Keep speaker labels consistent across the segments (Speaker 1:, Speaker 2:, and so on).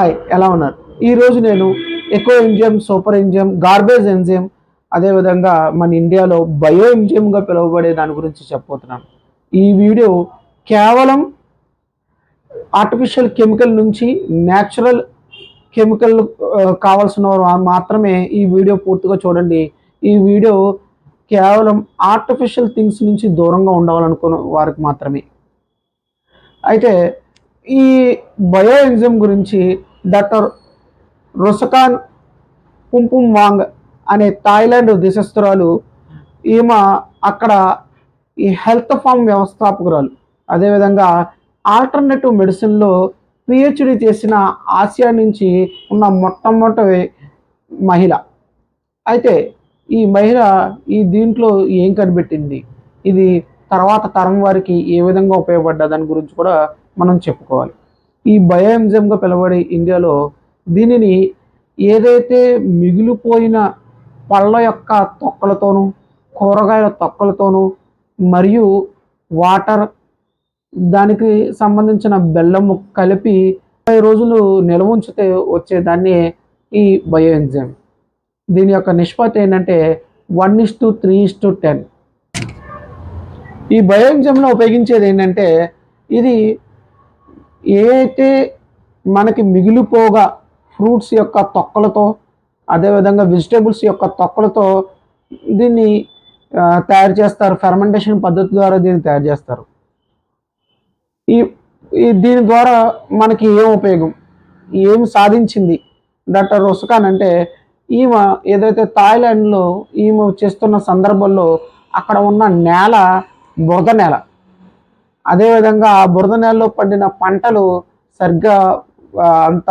Speaker 1: Hi, ఎలా ఉన్నారు? ఈరోజు నేను eco enzyme, super enzyme, garbage enzyme, అదేవిధంగా మన ఇండియాలో బయో ఎంజైమ్గా పిలువబడే దాని గురించి చెప్పబోతున్నాను. ఈ వీడియో కేవలం ఆర్టిఫిషియల్ కెమికల్ నుంచి న్యాచురల్ కెమికల్ కావాల్సిన వారు మాత్రమే ఈ వీడియో పూర్తిగా చూడండి. ఈ వీడియో కేవలం ఆర్టిఫిషియల్ థింగ్స్ నుంచి దూరంగా ఉండాలనుకున్న వారికి మాత్రమే. అయితే ఈ బయో ఎంజైమ్ గురించి డాక్టర్ రొసకాన్ పుంపుంవాంగ్ అనే థాయిలాండ్ దేశస్థురాలు. ఈమె అక్కడ ఈ హెల్త్ ఫార్మ్ వ్యవస్థాపకురాలు. అదేవిధంగా ఆల్టర్నేటివ్ మెడిసిన్లో పిహెచ్డి చేసిన ఆసియా నుంచి ఉన్న మొట్టమొదటి మహిళ. అయితే ఈ మహిళ దీంట్లో ఏం కనిపెట్టింది, ఇది తర్వాత తరం వారికి ఏ విధంగా ఉపయోగపడ్డా దాని గురించి కూడా మనం చెప్పుకోవాలి. ఈ బయో ఎంజైమ్గా పిలువబడే ఇండియాలో దీనిని ఏదైతే మిగిలిపోయిన పళ్ళ యొక్క తొక్కలతోనూ, కూరగాయల తొక్కలతోనూ మరియు వాటర్, దానికి సంబంధించిన బెల్లము కలిపి 30 రోజులు నిల్వ ఉంచితే వచ్చేదాన్ని ఈ బయో ఎంజైమ్. దీని యొక్క నిష్పత్తి ఏంటంటే 1:3:10. ఈ బయో ఎంజైమ్లో ఉపయోగించేది ఏంటంటే, ఇది ఏదైతే మనకి మిగిలిపోగా ఫ్రూట్స్ యొక్క తొక్కలతో, అదేవిధంగా వెజిటేబుల్స్ యొక్క తొక్కలతో దీన్ని తయారు చేస్తారు. ఫెర్మెంటేషన్ పద్ధతి ద్వారా దీన్ని తయారు చేస్తారు. దీని ద్వారా మనకి ఏం ఉపయోగం, ఏం సాధించింది డాక్టర్ రొసకాన్ అంటే, ఈమె ఏదైతే థాయిలాండ్లో ఈమె చేస్తున్న సందర్భంలో అక్కడ ఉన్న నేల బురద నేల. అదేవిధంగా ఆ బురద నేలలో పండిన పంటలు సరిగ్గా అంత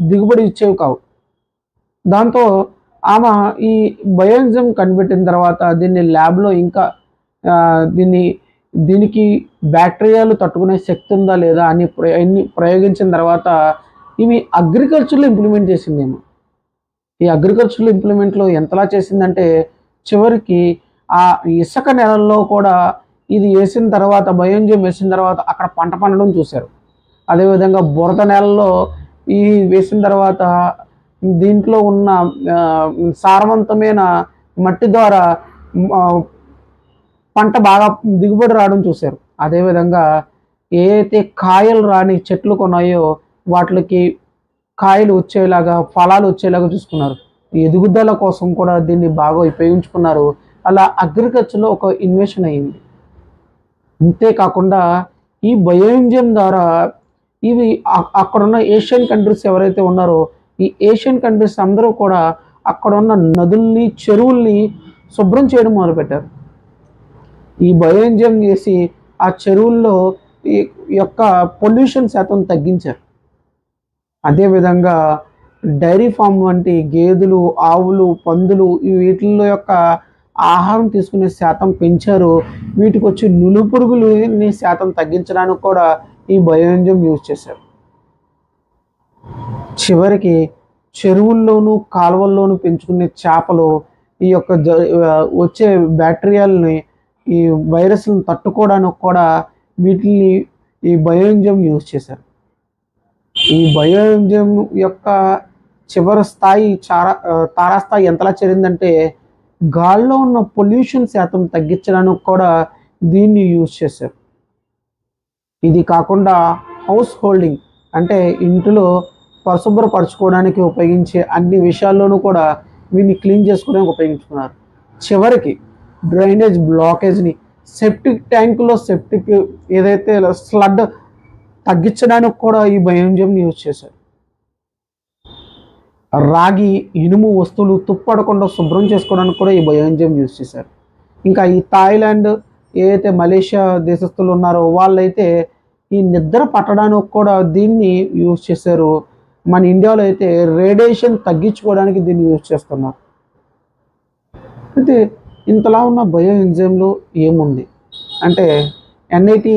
Speaker 1: దిగుబడి ఇచ్చేవి కావు. దాంతో ఆమె ఈ బయో ఎంజైమ్ కనిపెట్టిన తర్వాత దీన్ని ల్యాబ్లో ఇంకా దీనికి బ్యాక్టీరియాలు తట్టుకునే శక్తి ఉందా లేదా అని ప్రయోగించిన తర్వాత ఇవి అగ్రికల్చర్లో ఇంప్లిమెంట్ చేసిందేమో. ఈ అగ్రికల్చరల్ ఇంప్లిమెంట్లో ఎంతలా చేసిందంటే, చివరికి ఆ ఇసుక నెలల్లో కూడా ఇది వేసిన తర్వాత, బయో ఎంజైమ్ వేసిన తర్వాత అక్కడ పంట పండడం చూశారు. అదేవిధంగా బురద నేలలో ఈ వేసిన తర్వాత దీంట్లో ఉన్న సారవంతమైన మట్టి ద్వారా పంట బాగా దిగుబడి రావడం చూశారు. అదేవిధంగా ఏదైతే కాయలు రాని చెట్లు కొన్నాయో వాటికి కాయలు వచ్చేలాగా, ఫలాలు వచ్చేలాగా చూసుకున్నారు. ఎదుగుదల కోసం కూడా దీన్ని బాగా ఉపయోగించుకున్నారు. అలా అగ్రికల్చర్లో ఒక ఇన్వెన్షన్ అయ్యింది. అంతేకాకుండా ఈ బయో ఎంజైమ్ ద్వారా ఇవి అక్కడున్న ఏషియన్ కంట్రీస్ ఎవరైతే ఉన్నారో, ఈ ఏషియన్ కంట్రీస్ అందరూ కూడా అక్కడ ఉన్న నదుల్ని, చెరువుల్ని శుభ్రం చేయడం మొదలుపెట్టారు. ఈ బయో ఎంజైమ్ చేసి ఆ చెరువుల్లో ఈ యొక్క పొల్యూషన్ శాతం తగ్గించారు. అదేవిధంగా డైరీ ఫామ్ వంటి గేదెలు, ఆవులు, పందులు వీటిల్లో యొక్క ఆహారం తీసుకునే శాతం పెంచారు. వీటికి వచ్చి నులుపురుగులని శాతం తగ్గించడానికి కూడా ఈ బయో ఎంజైమ్ యూజ్ చేశారు. చివరికి చెరువుల్లోనూ, కాలువల్లోనూ పెంచుకునే చేపలు ఈ యొక్క వచ్చే బ్యాక్టీరియాలని, ఈ వైరస్లను తట్టుకోవడానికి కూడా వీటిని ఈ బయో ఎంజైమ్ యూజ్ చేశారు. ఈ బయో ఎంజైమ్ యొక్క చివరి స్థాయి తారాస్థాయి ఎంతలా చేరిందంటే, గాల్లో ఉన్న పొల్యూషన్ శాతం తగ్గించడానికి కూడా దీన్ని యూజ్ చేశారు. ఇది కాకుండా హౌస్ హోల్డింగ్ అంటే ఇంటిలో పరిశుభ్రపరచుకోవడానికి ఉపయోగించే అన్ని విషయాల్లోనూ కూడా వీటిని క్లీన్ చేసుకోవడానికి ఉపయోగించుకున్నారు. చివరికి డ్రైనేజ్ బ్లాకేజ్ని, సెప్టిక్ ట్యాంకులో సెప్టిక్ ఏదైతే ఫ్లడ్ తగ్గించడానికి కూడా ఈ బయో ఎంజైమ్ని యూజ్ చేశారు. రాగి, ఇనుము వస్తువులు తుప్పడకుండా శుభ్రం చేసుకోవడానికి కూడా ఈ బయో ఎంజైమ్ యూజ్ చేశారు. ఇంకా ఈ థాయిలాండ్, ఏదైతే మలేషియా దేశస్తులు ఉన్నారో వాళ్ళైతే ఈ నిద్ర పట్టడానికి కూడా దీన్ని యూజ్ చేశారు. మన ఇండియాలో అయితే రేడియేషన్ తగ్గించుకోవడానికి దీన్ని యూజ్ చేస్తున్నారు. అయితే ఇంతలా ఉన్న బయో ఎంజైమ్లో ఏముంది అంటే, ఎన్ఐటి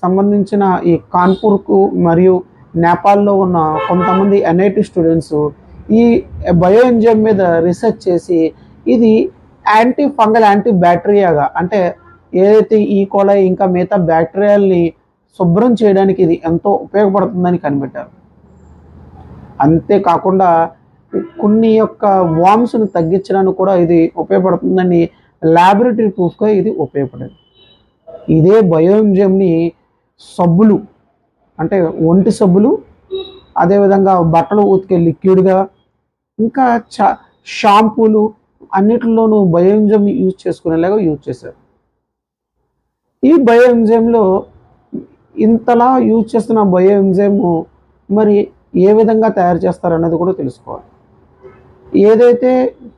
Speaker 1: సంబంధించిన ఈ కాన్పూర్కు మరియు నేపాల్లో ఉన్న కొంతమంది ఎన్ఐటి స్టూడెంట్స్ ఈ బయో ఎంజైమ్ మీద రీసెర్చ్ చేసి ఇది యాంటీ ఫంగల్, యాంటీ బ్యాక్టీరియాగా, అంటే ఏదైతే ఈ కోలై ఇంకా మిగతా బ్యాక్టీరియాల్ని శుభ్రం చేయడానికి ఇది ఎంతో ఉపయోగపడుతుందని కనిపెట్టారు. అంతేకాకుండా కొన్ని యొక్క వామ్స్ని తగ్గించడానికి కూడా ఇది ఉపయోగపడుతుందని ల్యాబొరేటరీ ప్రూఫ్గా ఇది ఉపయోగపడింది. ఇదే బయోఎంజైమ్ని సబ్బులు, అంటే ఒంటి సబ్బులు, అదేవిధంగా బట్టలు ఉతికే లిక్విడ్గా, ఇంకా షాంపూలు అన్నిటిలోనూ బయోఎంజైమ్ని యూజ్ చేసుకునేలాగా యూజ్ చేశారు. ఈ బయోఎంజైమ్లో ఇంతలా యూజ్ చేస్తున్న బయోఎంజైమ్ మరి ఏ విధంగా తయారు చేస్తారు అన్నది కూడా తెలుసుకోవాలి. ఏదైతే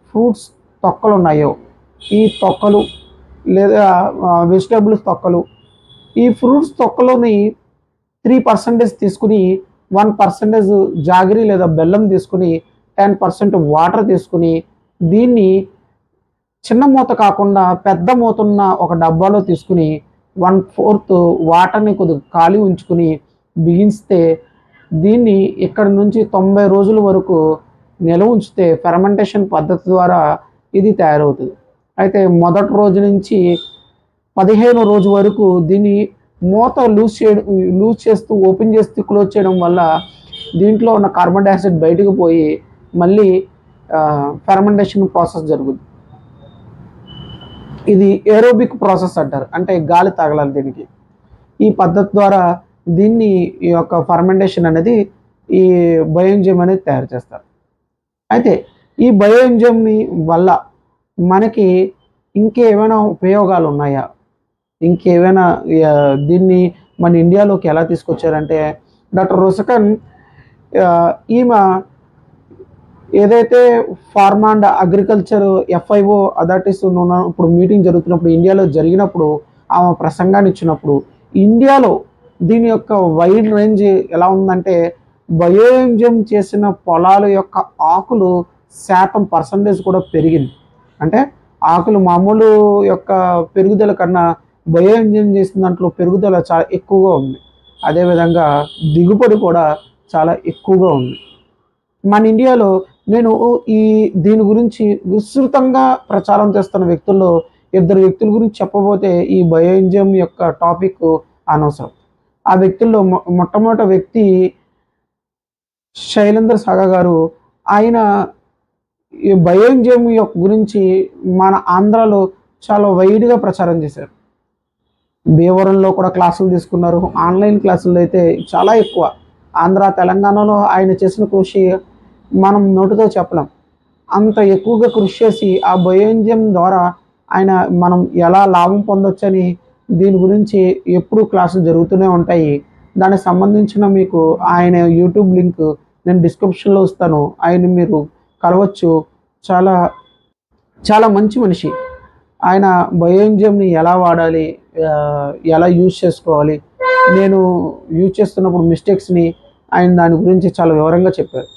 Speaker 1: ఫ్రూట్స్ తొక్కలు ఉన్నాయో ఈ తొక్కలు లేదా వెజిటేబుల్స్ తొక్కలు, ఈ ఫ్రూట్స్ తొక్కలోని 3% తీసుకుని 1% జాగరి లేదా బెల్లం తీసుకుని 10% వాటర్ తీసుకుని దీన్ని చిన్న మూత కాకుండా పెద్ద మూత ఉన్న ఒక డబ్బాలో తీసుకుని 1/4 వాటర్ని కొద్దిగా ఖాళీ ఉంచుకుని బిగిస్తే దీన్ని ఇక్కడ నుంచి 90 రోజుల వరకు నిల్వ ఉంచితే ఫెర్మెంటేషన్ పద్ధతి ద్వారా ఇది తయారవుతుంది. అయితే మొదటి రోజు నుంచి 15 రోజు వరకు దీన్ని మూత లూజ్ చేస్తూ ఓపెన్ చేస్తూ క్లోజ్ చేయడం వల్ల దీంట్లో ఉన్న కార్బన్ డైఆక్సైడ్ బయటకు పోయి మళ్ళీ ఫెర్మెంటేషన్ ప్రాసెస్ జరుగుతుంది. ఇది ఏరోబిక్ ప్రాసెస్ అంటారు, అంటే గాలి తగలాలి దీనికి. ఈ పద్ధతి ద్వారా దీన్ని ఈ యొక్క ఫర్మెంటేషన్ అనేది ఈ బయోఎంజైమ్ అనేది తయారు చేస్తారు. అయితే ఈ బయోఎంజైమ్ని వల్ల మనకి ఇంకేమైనా ఉపయోగాలు ఉన్నాయా, ఇంకేమైనా దీన్ని మన ఇండియాలోకి ఎలా తీసుకొచ్చారంటే డాక్టర్ రుసకన్ ఈమె ఏదైతే pharma and agriculture FIO authorities ఇప్పుడు మీటింగ్ జరుగుతున్నప్పుడు ఇండియాలో జరిగినప్పుడు ఆమె ప్రసంగాన్ని ఇచ్చినప్పుడు ఇండియాలో దీని యొక్క వైడ్ రేంజ్ ఎలా ఉందంటే బయోఎంజైమ్ చేసిన పొలాల యొక్క ఆకులు పర్సంటేజ్ కూడా పెరిగింది. అంటే ఆకులు మామూలు యొక్క పెరుగుదల కన్నా బయోఎంజైమ్ చేసిన దాంట్లో పెరుగుదల చాలా ఎక్కువగా ఉంది. అదేవిధంగా దిగుబడి కూడా చాలా ఎక్కువగా ఉంది. మన ఇండియాలో నేను దీని గురించి విస్తృతంగా ప్రచారం చేస్తున్న వ్యక్తుల్లో 2 వ్యక్తుల గురించి చెప్పబోతే ఈ బయోఎంజైమ్ యొక్క టాపిక్ అనవసరం. ఆ వ్యక్తుల్లో మొట్టమొదటి వ్యక్తి శైలేంద్ర సాగా గారు. ఆయన ఈ బయోఎంజైమ్ యొక్క గురించి మన ఆంధ్రాలో చాలా వైడ్గా ప్రచారం చేశారు. భీమవరంలో కూడా క్లాసులు తీసుకున్నారు. ఆన్లైన్ క్లాసులు అయితే చాలా ఎక్కువ. ఆంధ్ర తెలంగాణలో ఆయన చేసిన కృషి మనం నోటితో చెప్పలేం. అంత ఎక్కువగా కృషి చేసి ఆ బయోఎంజైమ్ ద్వారా మనం ఎలా లాభం పొందొచ్చని దీని గురించి ఎప్పుడూ క్లాసులు జరుగుతూనే ఉంటాయి. దానికి సంబంధించిన మీకు ఆయన యూట్యూబ్ లింక్ నేను డిస్క్రిప్షన్లో ఇస్తాను. ఆయన మీరు కలవచ్చు. చాలా చాలా మంచి మనిషి. ఆయన బయోఎంజైమ్ని ఎలా వాడాలి, ఎలా యూజ్ చేసుకోవాలి, నేను యూజ్ చేస్తున్నప్పుడు మిస్టేక్స్ని ఆయన దాని గురించి చాలా వివరంగా చెప్పారు.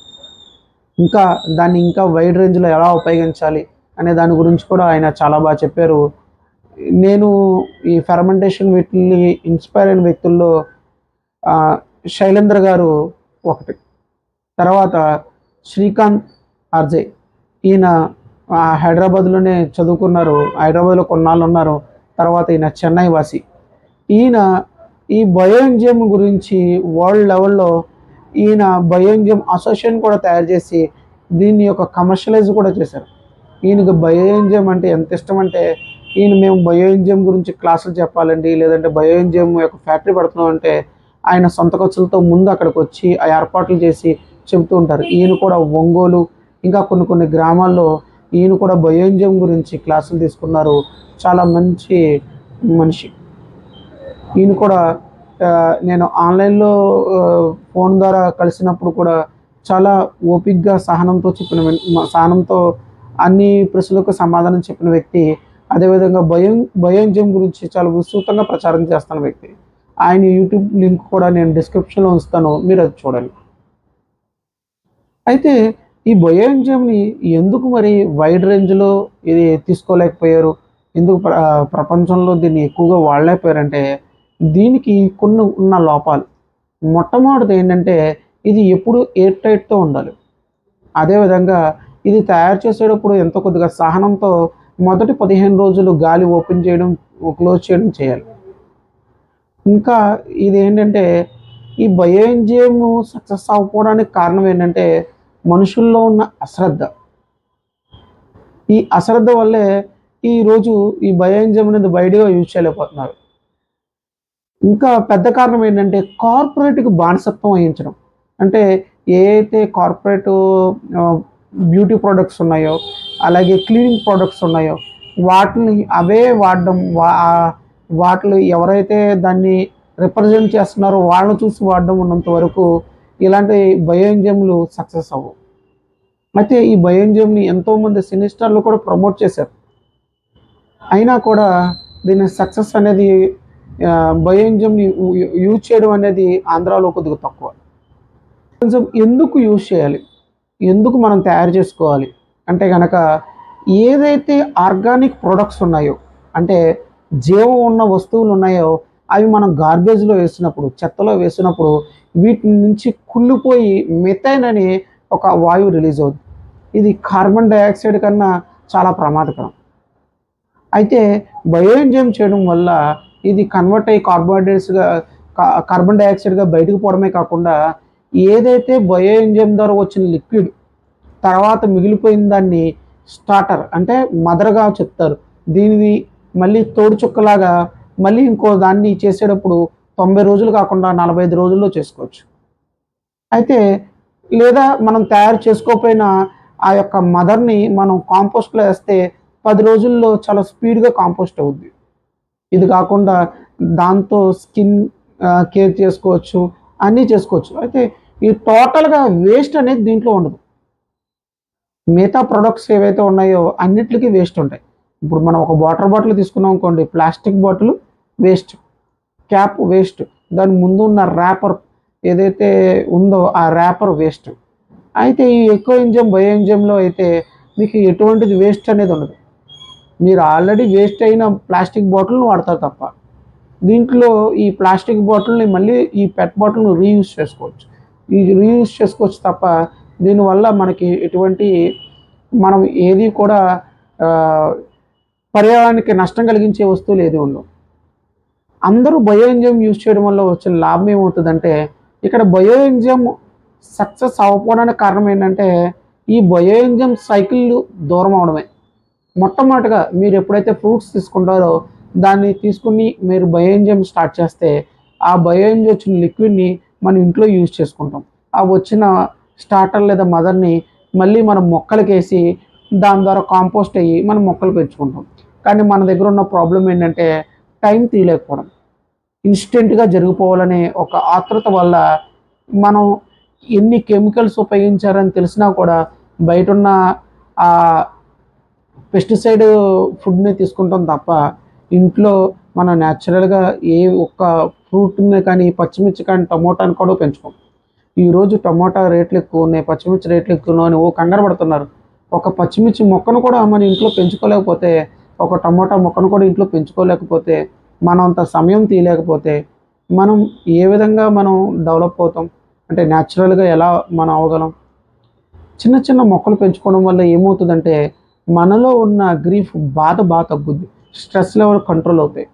Speaker 1: ఇంకా దాన్ని ఇంకా వైడ్ రేంజ్లో ఎలా ఉపయోగించాలి అనే దాని గురించి కూడా ఆయన చాలా బాగా చెప్పారు. నేను ఈ ఫెర్మెంటేషన్ వీటిని ఇన్స్పైర్ అయిన వ్యక్తుల్లో శైలేంద్ర గారు ఒకటి. తర్వాత శ్రీకాంత్ ఆర్జే, ఈయన హైదరాబాద్లోనే చదువుకున్నారు. హైదరాబాద్లో కొన్నాళ్ళు ఉన్నారు. తర్వాత ఈయన చెన్నై వాసి. ఈయన ఈ బయోఎంజైమ్ గురించి వరల్డ్ లెవెల్లో ఈయన బయోఎంజైమ్ అసోసియేషన్ కూడా తయారు చేసి దీన్ని యొక్క కమర్షియలైజ్ కూడా చేశారు. ఈయనకు బయోఎంజైమ్ అంటే ఎంత ఇష్టం అంటే మేము బయోఎంజైమ్ గురించి క్లాసులు చెప్పాలండి, లేదంటే బయోఎంజైమ్ యొక్క ఫ్యాక్టరీ పెడుతున్నాం అంటే ఆయన సొంత ఖర్చులతో ముందు అక్కడికి వచ్చి ఆ ఏర్పాట్లు చేసి చెబుతూ ఉంటారు. ఈయన కూడా ఒంగోలు ఇంకా కొన్ని గ్రామాల్లో ఈయన కూడా బయోఎంజైమ్ గురించి క్లాసులు తీసుకున్నారు. చాలా మంచి మనిషి. ఈయన కూడా నేను ఆన్లైన్లో ఫోన్ ద్వారా కలిసినప్పుడు కూడా చాలా ఓపికగా సహనంతో అన్ని ప్రశ్నలకు సమాధానం చెప్పిన వ్యక్తి. అదేవిధంగా బయోఎంజైమ్ గురించి చాలా విస్తృతంగా ప్రచారం చేస్తున్న వ్యక్తి. ఆయన యూట్యూబ్ లింక్ కూడా నేను డిస్క్రిప్షన్లో ఉంచుతాను, మీరు అది చూడండి. అయితే ఈ బయోఎంజైమ్ని ఎందుకు మరి వైడ్ రేంజ్లో ఇది తీసుకోలేకపోయారు, ఎందుకు ప్రపంచంలో దీన్ని ఎక్కువగా వాడలేకపోయారంటే దీనికి కొన్ని ఉన్న లోపాలు. మొట్టమొదటిది ఏంటంటే ఇది ఎప్పుడు ఎయిర్ టైట్తో ఉండాలి. అదేవిధంగా ఇది తయారు చేసేటప్పుడు ఎంతో కొద్దిగా సహనంతో మొదటి 15 రోజులు గాలి ఓపెన్ చేయడం క్లోజ్ చేయడం చేయాలి. ఇంకా ఇది ఏంటంటే ఈ బయో ఎంజైమ్ సక్సెస్ అవ్వకపోవడానికి కారణం ఏంటంటే మనుషుల్లో ఉన్న అశ్రద్ధ. ఈ అశ్రద్ధ వల్లే ఈరోజు ఈ బయో ఎంజైమ్ అనేది బయటగా యూజ్ చేయలేకపోతున్నారు. ఇంకా పెద్ద కారణం ఏంటంటే కార్పొరేట్‌కి బానిసత్వం వహించడం. అంటే ఏ అయితే కార్పొరేటు బ్యూటీ ప్రొడక్ట్స్ ఉన్నాయో, అలాగే క్లీనింగ్ ప్రొడక్ట్స్ ఉన్నాయో, వాటిని అవే వాడడం. వాటిలో ఎవరైతే దాన్ని రిప్రజెంట్ చేస్తున్నారో వాళ్ళని చూసి వాడడం ఉన్నంత వరకు ఇలాంటి బయో ఎంజైమ్‌లు సక్సెస్ అవ్వవు. అయితే ఈ బయో ఎంజైమ్‌ని ఎంతోమంది సినీ స్టార్‌లు కూడా ప్రమోట్ చేశారు. అయినా కూడా దీని సక్సెస్ అనేది బయో ఎంజైమ్‌ని యూజ్ చేయడం అనేది ఆంధ్రాలో కొద్దిగా తక్కువ. కొంచెం ఎందుకు యూజ్ చేయాలి? ఎందుకు మనం తయారు చేసుకోవాలి? అంటే గనక ఏదైతే ఆర్గానిక్ ప్రొడక్ట్స్ ఉన్నాయో, అంటే జీవం ఉన్న వస్తువులు ఉన్నాయో, అవి మనం గార్బేజ్‌లో వేసినప్పుడు, చెత్తలో వేసినప్పుడు వీటి నుంచి కుళ్ళిపోయి మెథైన్ అనే ఒక వాయువు రిలీజ్ అవుద్ది. ఇది కార్బన్ డయాక్సైడ్ కన్నా చాలా ప్రమాదకరం. అయితే బయో ఎంజైమ్ చేయడం వల్ల ఇది కన్వర్ట్ అయ్యి కార్బన్ డయాక్సైడ్‌గా బయటకు పోవడమే కాకుండా, ఏదైతే బయో ఎంజైమ్ ద్వారా వచ్చిన లిక్విడ్ తర్వాత మిగిలిపోయిన దాన్ని స్టార్టర్ అంటే మదర్‌గా చెప్తారు. దీనిని మళ్ళీ తోడు చుక్కలాగా మళ్ళీ ఇంకో దాన్ని చేసేటప్పుడు 90 రోజులు కాకుండా 45 రోజుల్లో చేసుకోవచ్చు. అయితే లేదా మనం తయారు చేసుకోకపోయినా ఆ యొక్క మదర్‌ని మనం కాంపోస్ట్‌లో ఏస్తే 10 రోజుల్లో చాలా స్పీడ్‌గా కాంపోస్ట్ అవుద్ది. ఇది కాకుండా దాంతో స్కిన్ కేర్ చేసుకోవచ్చు, అన్నీ చేసుకోవచ్చు. అయితే ఈ టోటల్‌గా వేస్ట్ అనేది దీంట్లో ఉండదు. మిగతా ప్రొడక్ట్స్ ఏవైతే ఉన్నాయో అన్నిట్లికి వేస్ట్ ఉంటాయి. ఇప్పుడు మనం ఒక వాటర్ బాటిల్ తీసుకున్నాం అనుకోండి, plastic bottle waste, cap waste, దాని ముందు ఉన్న ర్యాపర్ ఏదైతే ఉందో ఆ ర్యాపర్ వేస్ట్. అయితే ఈ ఎకో ఎంజైమ్, బయో ఎంజైమ్‌లో అయితే మీకు ఎటువంటిది వేస్ట్ అనేది ఉండదు. మీరు ఆల్రెడీ వేస్ట్ అయిన ప్లాస్టిక్ బాటిల్‌ని వాడతారు తప్ప. దీంట్లో ఈ ప్లాస్టిక్ బాటిల్‌ని మళ్ళీ ఈ పెట్ బాటిల్‌ని రీయూజ్ చేసుకోవచ్చు. రీయూజ్ చేసుకోవచ్చు తప్ప దీనివల్ల మనకి ఎటువంటి మనం ఏది కూడా పర్యావరణానికి నష్టం కలిగించే వస్తువులు ఏది ఉండవు. అందరూ బయో ఎంజైమ్ యూజ్ చేయడం వల్ల వచ్చిన లాభం ఏమవుతుందంటే, ఇక్కడ బయో ఎంజైమ్ సక్సెస్ అవ్వకపోవడానికి కారణం ఏంటంటే, ఈ బయో ఎంజైమ్ సైకిల్ దూరం అవడమే. మొట్టమొదటిగా మీరు ఎప్పుడైతే ఫ్రూట్స్ తీసుకుంటారో దాన్ని తీసుకుని మీరు బయో ఎంజైమ్ స్టార్ట్ చేస్తే, ఆ బయో ఎంజైమ్ వచ్చిన లిక్విడ్‌ని మనం ఇంట్లో యూజ్ చేసుకుంటాం. ఆ వచ్చిన స్టార్టర్ లేదా మదర్‌ని మళ్ళీ మనం మొక్కలకేసి దాని ద్వారా కాంపోస్ట్ అయ్యి మనం మొక్కలు పెంచుకుంటాం. కానీ మన దగ్గర ఉన్న ప్రాబ్లమ్ ఏంటంటే టైం తీయలేకపోవడం. ఇన్స్టెంట్‌గా జరిగిపోవాలనే ఒక ఆతృత వల్ల మనం ఎన్ని కెమికల్స్ ఉపయోగించారని తెలిసినా కూడా బయటున్న పెస్టిసైడ్ ఫుడ్‌ని తీసుకుంటాం తప్ప, ఇంట్లో మనం న్యాచురల్‌గా ఏ ఒక్క ఫ్రూట్‌ని కానీ, పచ్చిమిర్చి కానీ, టమోటాని కూడా పెంచుకోం. ఈరోజు టమోటా రేట్లు ఎక్కువ ఉన్నాయి, పచ్చిమిర్చి రేట్లు ఎక్కువ ఉన్నాయి అని కంగారు పడుతున్నారు. ఒక పచ్చిమిర్చి మొక్కను కూడా మన ఇంట్లో పెంచుకోలేకపోతే, ఒక టమోటా మొక్కను కూడా ఇంట్లో పెంచుకోలేకపోతే, మనం అంత సమయం తీయలేకపోతే, మనం ఏ విధంగా మనం డెవలప్ అవుతాం? అంటే న్యాచురల్‌గా ఎలా మనం అవ్వగలం? చిన్న చిన్న మొక్కలు పెంచుకోవడం వల్ల ఏమవుతుందంటే, మనలో ఉన్న గ్రీఫ్ బాగా తగ్గుద్ది. స్ట్రెస్ లెవెల్ కంట్రోల్ అవుతాయి.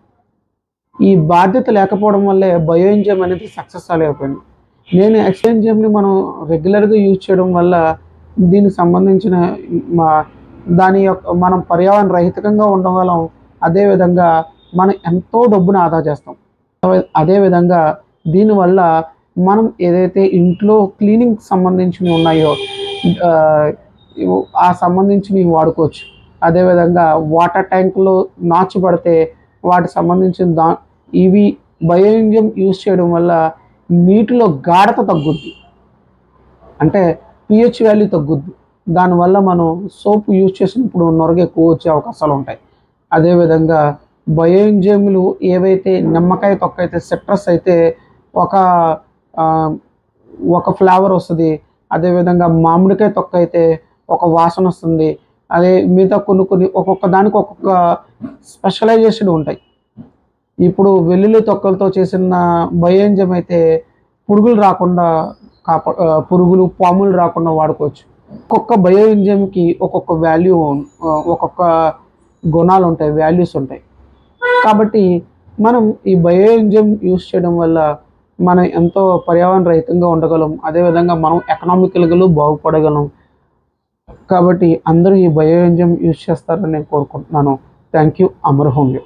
Speaker 1: ఈ బాధ్యత లేకపోవడం వల్లే బయో ఎంజైమ్ అనేది సక్సెస్ అయిపోయింది. నేను ఎక్స్ ఎంజైమ్‌ని మనం రెగ్యులర్‌గా యూజ్ చేయడం వల్ల దీనికి సంబంధించిన మా దాని యొక్క మనం పర్యావరణ రహితంగా ఉండగలం. అదేవిధంగా మనం ఎంతో డబ్బును ఆదా చేస్తాం. అదేవిధంగా దీనివల్ల మనం ఏదైతే ఇంట్లో క్లీనింగ్‌కి సంబంధించినవి ఉన్నాయో ఆ సంబంధించినవి వాడుకోవచ్చు. అదేవిధంగా వాటర్ ట్యాంక్‌లో నాచు పడితే వాటికి సంబంధించిన ఇవి బయో ఎంజైమ్ యూజ్ చేయడం వల్ల నీటిలో గాఢత తగ్గుద్ది. అంటే పీహెచ్ వాల్యూ తగ్గుద్ది. దానివల్ల మనం సోప్ యూజ్ చేసినప్పుడు నొరగ ఎక్కువ వచ్చే అవకాశాలు ఉంటాయి. అదేవిధంగా బయో ఎంజైమ్‌లు ఏవైతే నిమ్మకాయ తొక్క అయితే సిట్రస్ అయితే ఒక ఒక ఫ్లేవర్ వస్తది. అదేవిధంగా మామిడికాయ తొక్క అయితే ఒక వాసన వస్తుంది. అదే మిగతా కొన్ని ఒక్కొక్క దానికి ఒక్కొక్క స్పెషలైజేషన్ ఉంటాయి. ఇప్పుడు వెల్లుల్లి తొక్కలతో చేసిన బయో ఎంజైమ్ అయితే పురుగులు రాకుండా పురుగులు, పాములు రాకుండా వాడుకోవచ్చు. ఒక్కొక్క బయో ఎంజైమ్‌కి ఒక్కొక్క వాల్యూ ఒక్కొక్క గుణాలు ఉంటాయి, వాల్యూస్ ఉంటాయి. కాబట్టి మనం ఈ బయో ఎంజైమ్ యూజ్ చేయడం వల్ల మనం ఎంతో పర్యావరణ రహితంగా ఉండగలం. అదేవిధంగా మనం ఎకనామికల్‌గా బాగుపడగలం. కాబట్టి అందరూ ఈ బయో ఎంజైమ్ యూజ్ చేస్తారని నేను కోరుకుంటున్నాను. Thank you. అమర్ హోమియో.